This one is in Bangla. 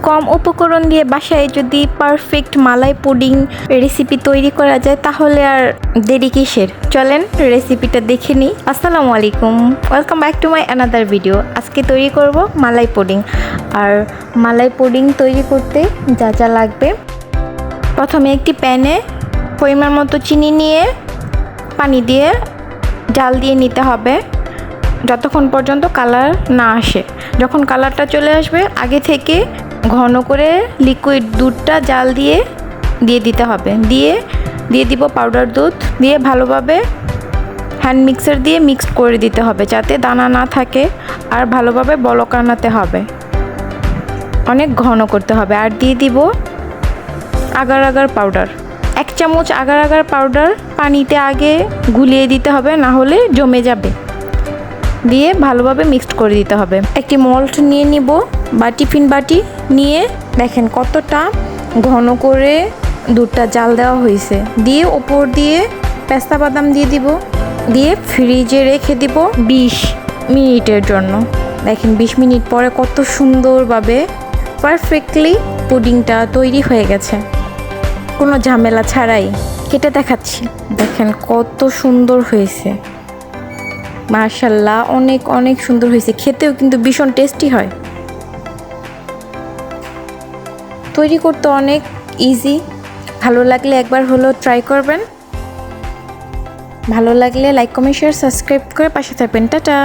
কম উপকরণ দিয়ে বাসায় যদি পারফেক্ট মালাই পুডিং রেসিপি তৈরি করা যায় তাহলে আর দেরি কিসের। চলেন রেসিপিটা দেখে নিই। আসসালামু আলাইকুম, welcome back to my another video. আজকে তৈরি করব মালাই পুডিং। আর মালাই পুডিং তৈরি করতে যা যা লাগবে, প্রথমে একটি প্যানে পরিমাণ মতো চিনি নিয়ে পানি দিয়ে জাল দিয়ে নিতে হবে যতক্ষণ পর্যন্ত কালার না আসে। যখন কালারটা চলে আসবে আগে থেকে ঘন করে লিকুইড দুধটা জাল দিয়ে দিতে হবে। দিয়ে দিব পাউডার দুধ, দিয়ে ভালোভাবে হ্যান্ড মিক্সার দিয়ে মিক্স করে দিতে হবে যাতে দানা না থাকে। আর ভালোভাবে বলক আনাতে হবে, অনেক ঘন করতে হবে। আর দিয়ে দিব আগার আগার পাউডার, 1 চামচ আগার আগার পাউডার পানিতে আগে গুলিয়ে দিতে হবে, না হলে জমে যাবে। দিয়ে ভালোভাবে মিক্সড করে দিতে হবে। একটি মল্ট নিয়ে নিব বা টিফিন বাটি নিয়ে, দেখেন কতটা ঘন করে দুধটা জাল দেওয়া হয়েছে। দিয়ে ওপর দিয়ে পেস্তা বাদাম দিয়ে দিব, দিয়ে ফ্রিজে রেখে দিব 20 মিনিটের জন্য। দেখেন 20 মিনিট পরে কত সুন্দরভাবে পারফেক্টলি পুডিংটা তৈরি হয়ে গেছে, কোনো ঝামেলা ছাড়াই। কেটে দেখাচ্ছি, দেখেন কত সুন্দর হয়েছে, মাশাআল্লাহ, অনেক অনেক সুন্দর হয়েছে। খেতেও কিন্তু ভীষণ টেস্টি হয়। তৈরি করতে অনেক ইজি। ভালো লাগলে একবার হলো ট্রাই করবেন। ভালো লাগলে লাইক, কমেন্ট, শেয়ার, সাবস্ক্রাইব করে পাশে থাকবেন। টাটা।